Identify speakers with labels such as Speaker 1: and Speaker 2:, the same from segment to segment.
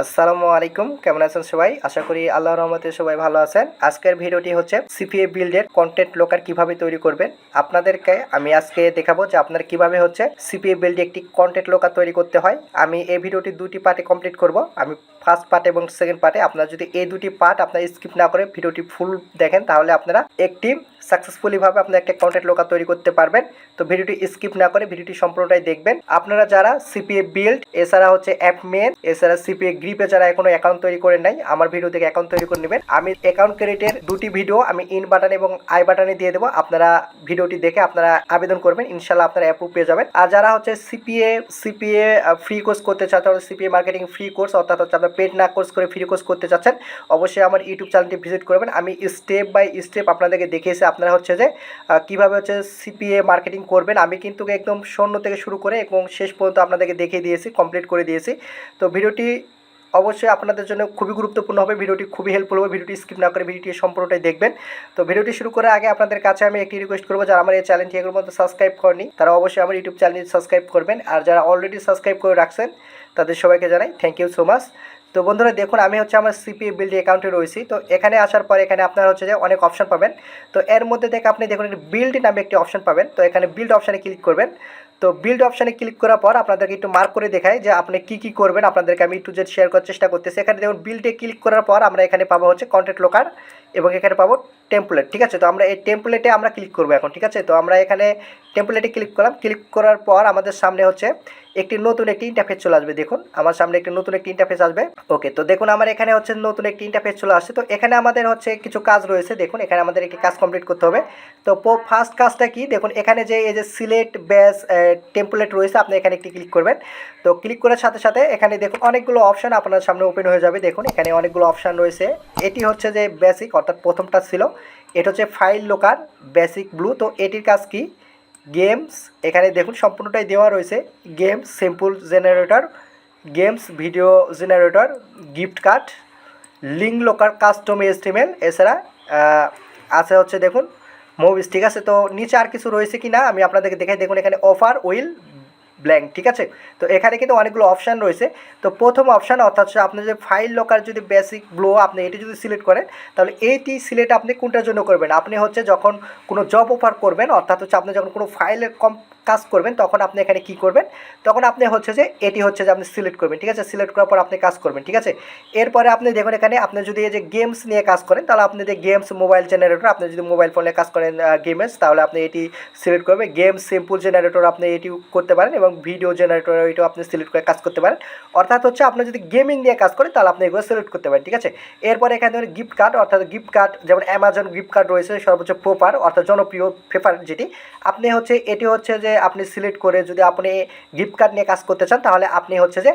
Speaker 1: আসসালামু আলাইকুম, কেমন আছেন সবাই? আশা করি আল্লাহর রহমতে সবাই ভালো আছেন। আজকের ভিডিওটি হচ্ছে সিপিএ বিল্ডের কন্টেন্ট লোকার কিভাবে তৈরি করবেন। আপনাদেরকে আমি আজকে দেখাবো যে আপনারা কিভাবে হচ্ছে সিপিএ বিল্ডে একটি কন্টেন্ট লোকার তৈরি করতে হয়। আমি এই ভিডিওটি দুটি পার্টে কমপ্লিট করব। আমি ফার্স্ট পার্ট এবং সেকেন্ড পার্টে আপনারা যদি এই দুটি পার্ট আপনারা স্কিপ না করে ভিডিওটি ফুল দেখেন, তাহলে আপনারা একটি সাকসেসফুলিভাবে আপনারা একটা কন্টেন্ট লোকার তৈরি করতে পারবেন। তো ভিডিওটি স্কিপ না করে ভিডিওটি সম্পূর্ণটাই দেখবেন। আপনারা যারা সিপিএ বিল্ড এছাড়া হচ্ছে অ্যাপমেন এছাড়া সিপিএ গ্রিপে যারা এখনো অ্যাকাউন্ট তৈরি করে নাই, আমার ভিডিও থেকে অ্যাকাউন্ট তৈরি করে নেবেন। আমি অ্যাকাউন্ট ক্রেডিটের দুটি ভিডিও আমি ইন বাটন এবং আই বাটনে দিয়ে দেবো। আপনারা ভিডিওটি দেখে আপনারা আবেদন করবেন, ইনশাল্লাহ আপনারা অ্যাপ্রুভ পেয়ে যাবেন। আর যারা হচ্ছে সিপিএ ফ্রি কোর্স করতে চাচ্ছেন, সিপিএ মার্কেটিং ফ্রি কোর্স, অর্থাৎ হচ্ছে আপনার পেড না কোর্স করে ফ্রি কোর্স করতে চাচ্ছেন, অবশ্যই আমার ইউটিউব চ্যানেলটি ভিজিট করবেন। আমি স্টেপ বাই স্টেপ আপনাদেরকে দেখিয়েছি আপনারা হচ্ছে যে কীভাবে হচ্ছে সিপিএ মার্কেটিং করবেন। আমি কিন্তু একদম শূন্য থেকে শুরু করে এবং শেষ পর্যন্ত আপনাদেরকে দেখিয়ে দিয়েছি, কমপ্লিট করে দিয়েছি। তো ভিডিওটি অবশ্যই আপনাদের জন্য খুবই গুরুত্বপূর্ণ হবে, ভিডিওটি খুবই হেল্পফুল হবে। ভিডিওটি স্কিপ না করে ভিডিওটি সম্পূর্ণটাই দেখবেন। তো ভিডিওটি শুরু করার আগে আপনাদের কাছে আমি একটি রিকোয়েস্ট করবো, যারা আমার এই চ্যানেলটি এগুলোর মধ্যে সাবস্ক্রাইব করেনি তারা অবশ্যই আমার ইউটিউব চ্যানেলটি সাবস্ক্রাইব করবেন। আর যারা অলরেডি সাবস্ক্রাইব করে রাখছেন তাদের সবাইকে জানাই থ্যাংক ইউ সো মাচ। তো বন্ধুরা দেখুন, আমি হচ্ছে আমার সিপিএ বিল্ড অ্যাকাউন্টে রয়েছি। তো এখানে আসার পর এখানে আপনারা হচ্ছে যে অনেক অপশন পাবেন। তো এর মধ্যে থেকে আপনি দেখুন বিল্ড নামে একটি অপশন পাবেন। তো এখানে বিল্ড অপশানে ক্লিক করবেন। তো বিল্ড অপশানে ক্লিক করার পর আপনাদেরকে একটু মার্ক করে দেখায় যে আপনি কী করবেন। আপনাদেরকে আমি একটু যে শেয়ার করার চেষ্টা করতেছি। এখানে দেখুন বিল্ডে ক্লিক করার পর আমরা এখানে পাবো হচ্ছে কন্টেন্ট লোকার এবং এখানে পাবো টেমপ্লেট। ঠিক আছে, তো আমরা এই টেমপ্লেটে আমরা ক্লিক করবো এখন। ঠিক আছে, তো আমরা এখানে টেমপ্লেটে ক্লিক করলাম। ক্লিক করার পর আমাদের সামনে হচ্ছে একটি নতুন একটি ইন্টারফেস চলে আসবে। দেখুন আমার সামনে একটি নতুন একটি ইন্টারফেস আসবে। ওকে, তো দেখুন আমার এখানে হচ্ছে নতুন একটি ইন্টারফেস চলে আসছে। তো এখানে আমাদের হচ্ছে কিছু কাজ রয়েছে। দেখুন এখানে আমাদের একটি কাজ কমপ্লিট করতে হবে। তো ফার্স্ট কাজটা কি, দেখুন এখানে যে এই যে সিলেক্ট ব্যাস টেমপ্লেট রয়েছে, আপনি এখানে একটি ক্লিক করবেন। তো ক্লিক করার সাথে সাথে এখানে দেখুন অনেকগুলো অপশান আপনার সামনে ওপেন হয়ে যাবে। দেখুন এখানে অনেকগুলো অপশান রয়েছে। এটি হচ্ছে যে বেসিক, অর্থাৎ প্রথমটা ছিল এটা হচ্ছে ফাইল লোকার বেসিক ব্লু। তো এটির কাজ কি, গেমস, এখানে দেখুন সম্পূর্ণটাই দেওয়া রয়েছে। Games, simple generator, games, video generator, gift card, link Looker, custom HTML, এছাড়া আছে হচ্ছে দেখুন মুভিস। ঠিক আছে, তো নিচে আর কিছু রয়েছে কি না আমি আপনাদেরকে দেখাই। দেখুন এখানে অফার উইল ব্ল্যাঙ্ক। ঠিক আছে, তো এখানে কিন্তু অনেকগুলো অপশান রয়েছে। তো প্রথম অপশান অর্থাৎ আপনি যদি ফাইল লোকার যদি বেসিক ব্লো আপনি এটি যদি সিলেক্ট করেন, তাহলে এইটি সিলেক্ট আপনি কোনটার জন্য করবেন, আপনি হচ্ছে যখন কোনো জব অফার করবেন, অর্থাৎ হচ্ছে আপনি যখন কোনো ফাইলের কাজ করবেন তখন আপনি এখানে কি করবেন, তখন আপনি হচ্ছে যে এটি হচ্ছে যে আপনি সিলেক্ট করবেন। ঠিক আছে, সিলেক্ট করার পর আপনি কাজ করবেন। ঠিক আছে, এরপরে আপনি দেখুন এখানে আপনি যদি এই যে গেমস নিয়ে কাজ করেন, তাহলে আপনি যে গেমস মোবাইল জেনারেটর, আপনি যদি মোবাইল ফোনে কাজ করেন গেমস, তাহলে আপনি এটি সিলেক্ট করবেন। গেমস সিম্পল জেনারেটর আপনি এটিও করতে পারেন এবং ভিডিও জেনারেটর এটাও আপনি সিলেক্ট করে কাজ করতে পারেন। অর্থাৎ হচ্ছে আপনি যদি গেমিং নিয়ে কাজ করেন তাহলে আপনি এগুলো সিলেক্ট করতে পারেন। ঠিক আছে, এরপরে এখানে ধরুন গিফট কার্ড, অর্থাৎ গিফট কার্ড যেমন অ্যামাজন গিফট কার্ড রয়েছে সর্বোচ্চ প্রপার, অর্থাৎ জনপ্রিয় ফেভারিট যেটি, আপনি হচ্ছে এটি হচ্ছে যে আপনি সিলেক্ট করে যদি আপনি গিফট কার্ড নিয়ে কাজ করতে চান তাহলে আপনি হচ্ছে যে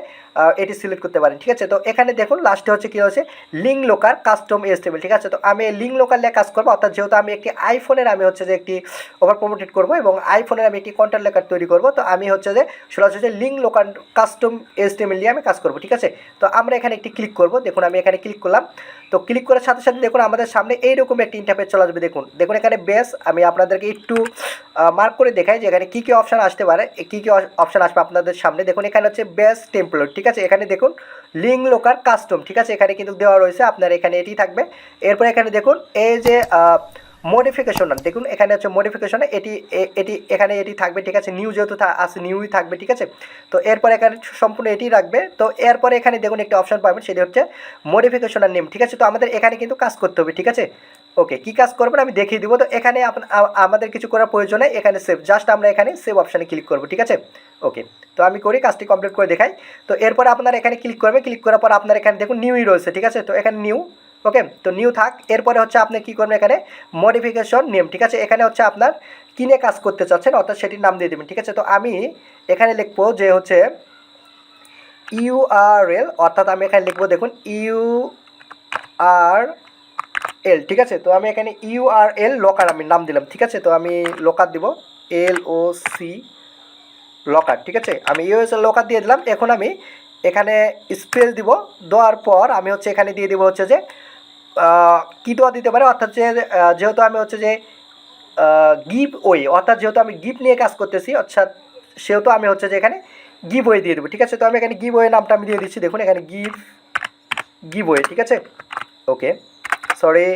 Speaker 1: এটি সিলেক্ট করতে পারেন। ঠিক আছে, তো এখানে দেখুন লাস্টে হচ্ছে কী হচ্ছে লিঙ্ক লোকার কাস্টম এস্টেবল। ঠিক আছে, তো আমি লিঙ্ক লোকার নিয়ে কাজ করবো, অর্থাৎ যেহেতু আমি একটি আইফোনের আমি হচ্ছে যে একটি ওভার প্রমোটেড করবো এবং আইফোনের আমি একটি কন্টেন্ট লেখার তৈরি করবো, তো আমি হচ্ছে যে সরাসরি লিঙ্ক লোকাল কাস্টম এস্টেবল নিয়ে আমি কাজ করবো। ঠিক আছে, তো আমরা এখানে একটি ক্লিক করবো। দেখুন আমি এখানে ক্লিক করলাম। তো ক্লিক করার সাথে সাথে দেখুন আমাদের সামনে এইরকম একটি ইন্টারফেস চলে আসবে। দেখুন দেখুন এখানে বেস আমি আপনাদেরকে একটু মার্ক করে দেখাই যে এখানে কী কী অপশান আসতে পারে, কী কী অপশান আসবে আপনাদের সামনে। দেখুন এখানে হচ্ছে বেস টেমপ্লেট। ঠিক আছে, এখানে দেখুন লিঙ্ক লোকার কাস্টম। ঠিক আছে, এখানে কিন্তু দেওয়া রয়েছে, আপনার এখানে এটি থাকবে। এরপর এখানে দেখুন এই যে মডিফিকেশন, দেখুন এখানে হচ্ছে মডিফিকেশন, এটি এটি এখানে এটি থাকবে। ঠিক আছে, নিউ যেহেতু আছে নিউই থাকবে। ঠিক আছে, তো এরপর এখানে সম্পূর্ণ এটি রাখবে। তো এরপরে এখানে দেখুন একটি অপশন পাবেন, সেটি হচ্ছে মডিফিকেশন আর নেম। ঠিক আছে, তো আমাদের এখানে কিন্তু কাজ করতে হবে। ঠিক আছে, ওকে, কী কাজ করবেন আমি দেখিয়ে দিব। তো এখানে আমাদের কিছু করার প্রয়োজন নেই, এখানে সেভ, জাস্ট আমরা এখানে সেভ অপশানে ক্লিক করবো। ঠিক আছে, ওকে, তো আমি করি কাজটি কমপ্লিট করে দেখাই। তো এরপরে আপনারা এখানে ক্লিক করবে, ক্লিক করার পর আপনার এখানে দেখুন নিউই রয়েছে। ঠিক আছে, তো এখানে নিউ, ওকে, তো নিউ থাক। এরপরে হচ্ছে আপনি কী করবেন, এখানে মডিফিকেশন নেম। ঠিক আছে, এখানে হচ্ছে আপনার কিনে কাজ করতে চাচ্ছেন, অর্থাৎ সেটির নাম দিয়ে দেবেন। ঠিক আছে, তো আমি এখানে লিখবো যে হচ্ছে ইউআরএল, অর্থাৎ আমি এখানে লিখবো দেখুন ইউআরএল। ঠিক আছে, তো আমি এখানে ইউআরএল লোকার আমি নাম দিলাম। ঠিক আছে, তো আমি লোকার দিব LOC লকার। ঠিক আছে, আমি ইউএসএল লকার দিয়ে দিলাম। এখন আমি এখানে স্পেল দিব, দেওয়ার পর আমি হচ্ছে এখানে দিয়ে দিব হচ্ছে যে কী দেওয়া দিতে পারে, অর্থাৎ যে যেহেতু আমি হচ্ছে যে গিভ ওয়ে, অর্থাৎ যেহেতু আমি গিফট নিয়ে কাজ করতেছি, অর্থাৎ সেহেতু আমি হচ্ছে যে এখানে গিভ ওয়ে দিয়ে দেবো। ঠিক আছে, তো আমি এখানে গিভ ওয়ে নামটা আমি দিয়ে দিচ্ছি। দেখুন এখানে গিভ গিভওয়ে, ঠিক আছে। ওকে, সরি,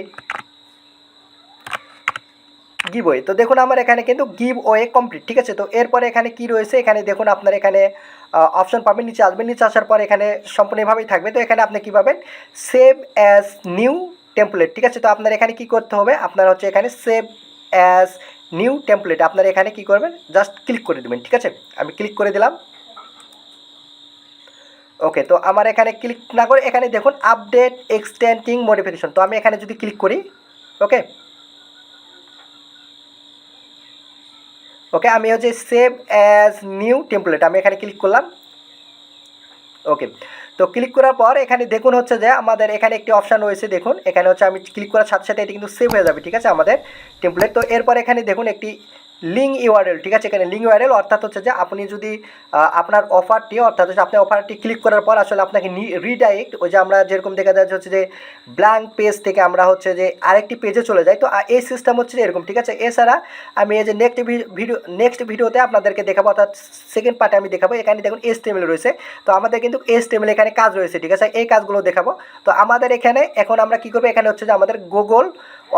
Speaker 1: গিভওয়ে। তো দেখুন আমার এখানে কিন্তু গিভওয়ে কমপ্লিট, ঠিক আছে। তো এরপরে এখানে কি রয়েছে, এখানে দেখুন আপনার এখানে অপশন পাবেন, নিচে আসবেন, নিচে আসার পর এখানে সম্পূর্ণ এভাবেই থাকবে। তো এখানে আপনি কী পাবেন, সেভ অ্যাজ নিউ টেমপ্লেট, ঠিক আছে। তো আপনার এখানে কি করতে হবে, আপনার হচ্ছে এখানে সেভ অ্যাজ নিউ টেমপ্লেট আপনার এখানে কি করবেন, জাস্ট ক্লিক করে দেবেন, ঠিক আছে। আমি ক্লিক করে দিলাম। ওকে, তো আমার এখানে ক্লিক না করে এখানে দেখুন আপডেট এক্সটেন্ডিং মডিফিকেশন, তো আমি এখানে যদি ক্লিক করি, ওকে ওকে, আমি হচ্ছে সেভ অ্যাজ নিউ টেমপ্লেট আমি এখানে ক্লিক করলাম। ওকে, তো ক্লিক করার পর এখানে দেখুন হচ্ছে যে আমাদের এখানে একটি অপশান রয়েছে, দেখুন এখানে হচ্ছে আমি ক্লিক করার সাথে সাথে এটি কিন্তু সেভ হয়ে যাবে, ঠিক আছে, আমাদের টেমপ্লেট। তো এরপর এখানে দেখুন একটি লিঙ্ক ইউআরএল, ঠিক আছে। এখানে লিঙ্ক ইউআরএল অর্থাৎ হচ্ছে যে আপনি যদি আপনার অফারটি, অর্থাৎ হচ্ছে আপনি অফারটি ক্লিক করার পর আসলে আপনাকে রিডাইরেক্ট, ওই যে আমরা যেরকম দেখা যাচ্ছে হচ্ছে যে ব্ল্যাঙ্ক পেজ থেকে আমরা হচ্ছে যে আরেকটি পেজে চলে যাই, তো এই সিস্টেম হচ্ছে যে এরকম, ঠিক আছে। এছাড়া আমি এই যে নেক্সট ভিডিওতে আপনাদেরকে দেখাবো, অর্থাৎ সেকেন্ড পার্টে আমি দেখাবো। এখানে দেখুন HTML রয়েছে, তো আমাদের কিন্তু HTML এখানে কাজ রয়েছে, ঠিক আছে, এই কাজগুলো দেখাবো। তো আমাদের এখানে এখন আমরা কী করবো, এখানে হচ্ছে যে আমাদের গুগল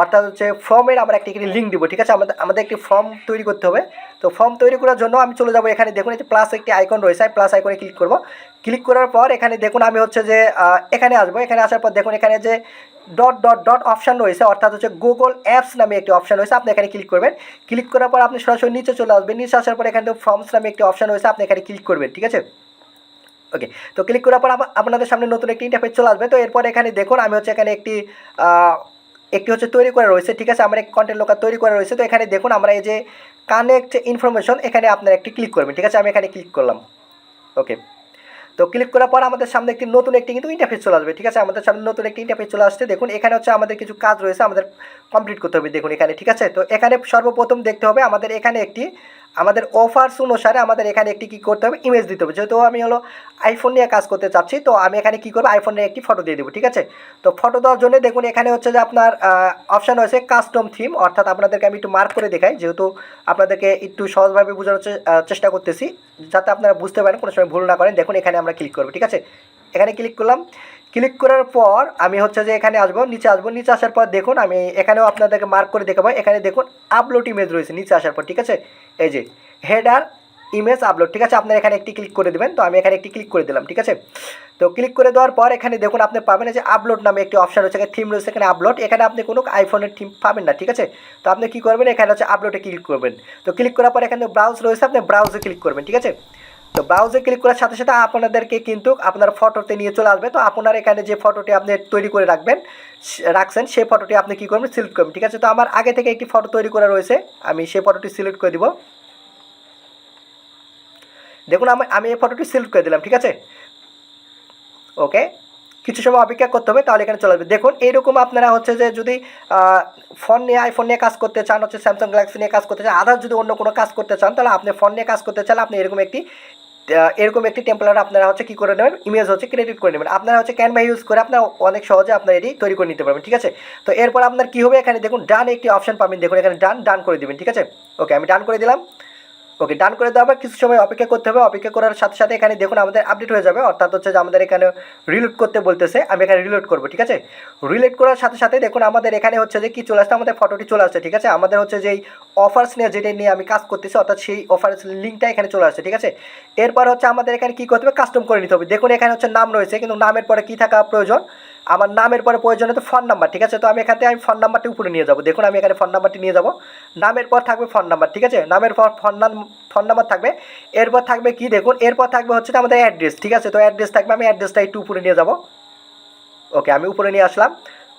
Speaker 1: অর্থাৎ হচ্ছে ফর্মের আমরা একটি লিঙ্ক দিব, ঠিক আছে। আমাদের একটি ফর্ম তৈরি করতে হবে। তো ফর্ম তৈরি করার জন্য আমি চলে যাবো, এখানে দেখুন এই যে প্লাস একটি আইকন রয়েছে, প্লাস আইকনে ক্লিক করব। ক্লিক করার পর এখানে দেখুন আমি হচ্ছে যে এখানে আসবো। এখানে আসার পর দেখুন এখানে যে ডট ডট ডট অপশান রয়েছে, অর্থাৎ হচ্ছে গুগল অ্যাপস নামে একটি অপশান রয়েছে, আপনি এখানে ক্লিক করবেন। ক্লিক করার পর আপনি সরাসরি নিচে চলে আসবেন। নিচে আসার পর এখানে ফর্মস নামে একটি অপশান রয়েছে, আপনি এখানে ক্লিক করবেন, ঠিক আছে। ওকে, তো ক্লিক করার পর আপনাদের সামনে নতুন একটি ইন্টারফেস চলে আসবে। তো এরপর এখানে দেখুন আমি হচ্ছে এখানে একটি হচ্ছে তৈরি করা রয়েছে, ঠিক আছে, আমার এক কন্টেন্ট লোকাল তৈরি করা রয়েছে। তো এখানে দেখুন আমরা এই যে কানেক্ট ইনফরমেশন, এখানে আপনারা একটি ক্লিক করবেন, ঠিক আছে। আমি এখানে ক্লিক করলাম। ওকে, তো ক্লিক করার পর আমাদের সামনে নতুন একটি কিন্তু ইন্টারফেস চলে আসবে, ঠিক আছে। আমাদের সামনে নতুন একটি ইন্টারফেস চলে আসছে। দেখুন এখানে হচ্ছে আমাদের কিছু কাজ রয়েছে, আমাদের কমপ্লিট করতে হবে, দেখুন এখানে, ঠিক আছে। তো এখানে সর্বপ্রথম দেখতে হবে আমাদের এখানে একটি আমাদের অফার্স অনুসারে আমাদের এখানে একটি কী করতে হবে, ইমেজ দিতে হবে। যেহেতু আমি হলো আইফোন নিয়ে কাজ করতে চাচ্ছি, তো আমি এখানে কী করবো, আইফোনের একটি ফটো দিয়ে দেবো, ঠিক আছে। তো ফটো দেওয়ার জন্য দেখুন এখানে হচ্ছে যে আপনার অপশান রয়েছে কাস্টম থিম, অর্থাৎ আপনাদেরকে আমি একটু মার্ক করে দেখাই, যেহেতু আপনাদেরকে একটু সহজভাবে বোঝানোর চেষ্টা করতেছি, যাতে আপনারা বুঝতে পারেন, কোনো সময় ভুল না করেন। দেখুন এখানে আমরা ক্লিক করবো, ঠিক আছে। এখানে ক্লিক করলাম। ক্লিক করার পর আমি হচ্ছে যে এখানে আসবো, নিচে আসবো। নিচে আসার পর দেখুন আমি এখানেও আপনাদেরকে মার্ক করে দেখাবো। এখানে দেখুন আপলোড ইমেজ রয়েছে নিচে আসার পর, ঠিক আছে। এই যে হেডার ইমেজ আপলোড, ঠিক আছে, আপনার এখানে একটি ক্লিক করে দেবেন। তো আমি এখানে একটি ক্লিক করে দিলাম, ঠিক আছে। তো ক্লিক করে দেওয়ার পর এখানে দেখুন আপনি পাবেন যে আপলোড নামে একটি অপশান রয়েছে, এখানে থিম রয়েছে, এখানে আপলোড। এখানে আপনি কোনো আইফোনের থিম পাবেন না, ঠিক আছে। তো আপনি কী করবেন, এখানে হচ্ছে আপলোডে ক্লিক করবেন। তো ক্লিক করার পর এখানে ব্রাউজ রয়েছে, আপনি ব্রাউজে ক্লিক করবেন, ঠিক আছে। তো ব্রাউজে ক্লিক করার সাথে সাথে আপনাদেরকে কিন্তু আপনার ফটোতে নিয়ে চলে আসবে। তো আপনার এখানে যে ফটোটি আপনি তৈরি করে রাখছেন সেই ফটোটি আপনি কী করবেন, সিলেক্ট করবেন, ঠিক আছে। তো আমার আগে থেকে একটি ফটো তৈরি করা রয়েছে, আমি সেই ফটোটি সিলেক্ট করে দিব। দেখুন আমি এই ফটোটি সিলেক্ট করে দিলাম, ঠিক আছে। ওকে, কিছু সময় অপেক্ষা করতে হবে, তাহলে এখানে চলে আসবে। দেখুন এইরকম আপনারা হচ্ছে যে যদি ফোন নিয়ে আইফোন নিয়ে কাজ করতে চান, হচ্ছে স্যামসাং গ্যালাক্সি নিয়ে কাজ করতে চান, আদার্স যদি অন্য কোনো কাজ করতে চান, তাহলে আপনি ফোন নিয়ে কাজ করতে চান, আপনি এরকম একটি টেম্পলেট আপনারা হচ্ছে কী করে নেবেন, ইমেজ হচ্ছে ক্রিয়েট করে নেবেন। আপনারা হচ্ছে ক্যানভা ইউজ করে আপনারা অনেক সহজে আপনার এটি তৈরি করে নিতে পারবেন, ঠিক আছে। তো এরপর আপনার কী হবে, এখানে দেখুন ডান একটি অপশন পাবেন, দেখুন এখানে ডান করে দেবেন, ঠিক আছে। ওকে, আমি ডান করে দিলাম। ওকে, ডান করে দেওয়ার পর কিছু সময় অপেক্ষা করতে হবে। অপেক্ষা করার সাথে সাথে এখানে দেখুন আমাদের আপডেট হয়ে যাবে, অর্থাৎ হচ্ছে যে আমাদের এখানে রিলোড করতে বলতেছে, আমি এখানে রিলোড করবো, ঠিক আছে। রিলোড করার সাথে সাথে দেখুন আমাদের এখানে হচ্ছে যে কি চলে আসছে, আমাদের ফটোটি চলে আসছে, ঠিক আছে। আমাদের হচ্ছে যেই অফার্স নিয়ে যেটা নিয়ে আমি কাজ করতেছি, অর্থাৎ সেই অফার্স লিঙ্কটা এখানে চলে আসছে, ঠিক আছে। এরপর হচ্ছে আমাদের এখানে কী করতে হবে, কাস্টম করে নিতে হবে। দেখুন এখানে হচ্ছে নাম রয়েছে, কিন্তু নামের পরে কী থাকা প্রয়োজন, আমার নামের পরে প্রয়োজন হতো ফোন নাম্বার, ঠিক আছে। তো আমি এখান থেকে আমি ফোন নাম্বারটি উপরে নিয়ে যাবো। দেখুন আমি এখানে ফোন নাম্বারটি নিয়ে যাবো, নামের পর থাকবে ফোন নাম্বার, ঠিক আছে। নামের পর ফোন নাম্বার থাকবে। এরপর থাকবে কি, দেখুন এরপর থাকবে হচ্ছে আমাদের অ্যাড্রেস, ঠিক আছে। তো অ্যাড্রেস থাকবে, আমি অ্যাড্রেসটা একটু উপরে নিয়ে যাব। ওকে, আমি উপরে নিয়ে আসলাম।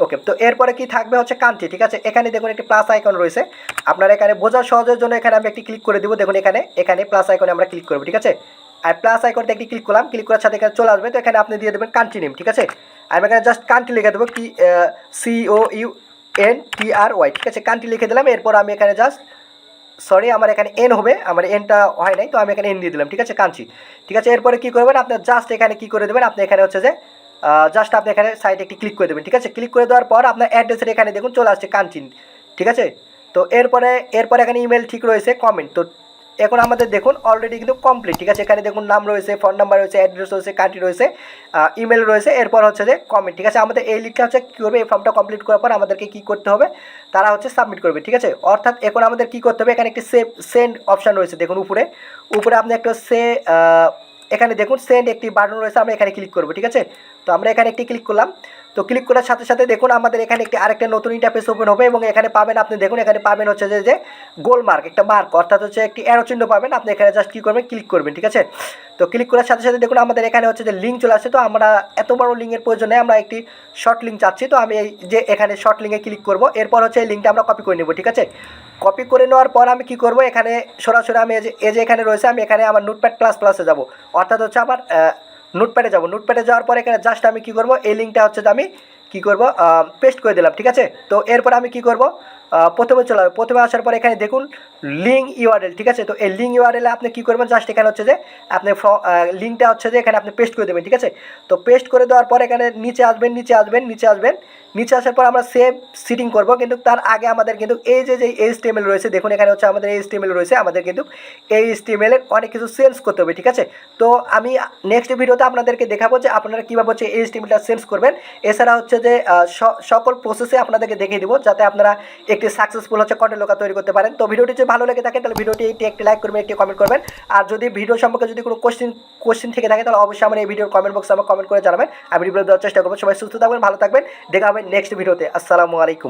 Speaker 1: ওকে, তো এরপরে কি থাকবে হচ্ছে কান্ট্রি, ঠিক আছে। এখানে দেখুন একটি প্লাস আইকন রয়েছে, আপনার এখানে বোঝার সহজের জন্য এখানে আমি একটি ক্লিক করে দিব। দেখুন এখানে প্লাস আইকনে আমরা ক্লিক করবো, ঠিক আছে। আর প্লাস আইকনটা একটি ক্লিক করলাম, ক্লিক করার সাথে এখানে চলে আসবে। তো এখানে আপনি দিয়ে দেবেন কান্ট্রি নেম, ঠিক আছে। আমি এখানে জাস্ট কান্ট্রি লিখে দেবো, কি COUNTRY, ঠিক আছে, কান্ট্রি লিখে দিলাম। এরপর আমি এখানে জাস্ট সরি, আমার এখানে এন হবে, আমার এনটা হয় নাই, তো আমি এখানে এন দিয়ে দিলাম, ঠিক আছে, কাঞ্চি, ঠিক আছে। এরপরে কী করবেন, আপনার জাস্ট এখানে কী করে দেবেন, আপনি এখানে হচ্ছে যে জাস্ট আপনি এখানে সাইডে একটি ক্লিক করে দেবেন, ঠিক আছে। ক্লিক করে দেওয়ার পর আপনার অ্যাড্রেসের এখানে দেখুন চলে আসছে কাঞ্চি, ঠিক আছে। তো এরপরে এখানে ইমেল ঠিক রয়েছে, কমেন্ট, তো এখন আমাদের দেখুন অলরেডি কিন্তু কমপ্লিট, ঠিক আছে। এখানে দেখুন নাম রয়েছে, ফোন নাম্বার রয়েছে, অ্যাড্রেস রয়েছে, কান্ট্রি রয়েছে, ইমেল রয়েছে, এরপর হচ্ছে যে কমেন্ট, ঠিক আছে। আমাদের এই লিঙ্কটা হচ্ছে কী করবে, এই ফর্মটা কমপ্লিট করার পর আমাদেরকে কী করতে হবে, তারা হচ্ছে সাবমিট করবে, ঠিক আছে। অর্থাৎ এখন আমাদের কী করতে হবে, এখানে একটি সেন্ড অপশান রয়েছে দেখুন উপরে আপনি একটা এখানে দেখুন সেন্ড একটি বাটন রয়েছে, আমরা এখানে ক্লিক করবো, ঠিক আছে। তো আমরা এখানে একটি ক্লিক করলাম। তো ক্লিক করার সাথে সাথে দেখুন আমাদের এখানে একটি আরেকটা নতুন ইন্টারফেস ওপেন হবে এবং এখানে পাবেন আপনি দেখুন এখানে পাবেন হচ্ছে যে গোল মার্ক, একটা মার্ক, অর্থাৎ হচ্ছে একটি অ্যারো চিহ্ন পাবেন। আপনি এখানে জাস্ট কী করবেন, ক্লিক করবেন, ঠিক আছে। তো ক্লিক করার সাথে সাথে দেখুন আমাদের এখানে হচ্ছে যে লিঙ্ক চলে আসছে। তো আমরা এত বড় লিঙ্কের প্রয়োজন নেই, আমরা একটি শর্ট লিঙ্ক চাচ্ছি। তো আমি এই যে এখানে শর্ট লিঙ্কে ক্লিক করব, এরপর হচ্ছে এই লিঙ্কটা আমরা কপি করে নেব, ঠিক আছে। কপি করে নেওয়ার পর আমি কি করব, এখানে সরাসরি আমি এই যে এখানে রয়েছে, আমি এখানে আমার নোটপ্যাড প্লাস প্লাসে যাব, অর্থাৎ হচ্ছে আমার নোটপ্যাডে যাব। নোটপ্যাডে যাওয়ার পর এখানে জাস্ট আমি কি করব, এই লিঙ্কটা হচ্ছে যে আমি কী করব, পেস্ট করে দিলাম, ঠিক আছে। তো এরপর আমি কি করব, প্রথমে চলে যাবে, প্রথমে আসার পর এখানে দেখুন লিঙ্ক ইউআরএল, ঠিক আছে। তো এই লিঙ্ক ইউআরএলে আপনি কী করবেন, জাস্ট এখানে হচ্ছে যে আপনি লিঙ্কটা হচ্ছে যে এখানে আপনি পেস্ট করে দেবেন, ঠিক আছে। তো পেস্ট করে দেওয়ার পর এখানে নিচে আসবেন, নিচে আসার পর আমরা সেভ সিটিং করব, কিন্তু তার আগে আমাদের কিন্তু এই যে HTML রয়েছে দেখুন, এখানে হচ্ছে আমাদের HTML রয়েছে, আমাদের কিন্তু এই HTML এর অনেক কিছু চেঞ্জ করতে হবে, ঠিক আছে। তো আমি নেক্সট ভিডিওতে আপনাদেরকে দেখাবো যে আপনারা কীভাবে হচ্ছে HTMLটা চেঞ্জ করবেন। এছাড়া হচ্ছে যে সকল প্রসেসে আপনাদেরকে দেখিয়ে দিব, যাতে আপনারা একটি সাকসেসফুল হচ্ছে কন্টেন্ট লোকাল তৈরি করতে পারেন। তো ভিডিওটি যদি ভালো লেগে থাকে তাহলে ভিডিওটি একটি লাইক করবেন, একটি কমেন্ট করবেন। আর যদি ভিডিও সম্পর্কে যদি কোনো কোশ্চেন থেকে থাকে তাহলে অবশ্যই আমার এই ভিডিওর কমেন্ট বক্সে আমাকে কমেন্ট করে জানাবেন। আমি রিপ্লাই দেওয়ার চেষ্টা করবো। সবাই সুস্থ থাকবেন, ভালো থাকবেন, দেখা হবে নেক্সট ভিডিওতে। আসসালামু আলাইকুম।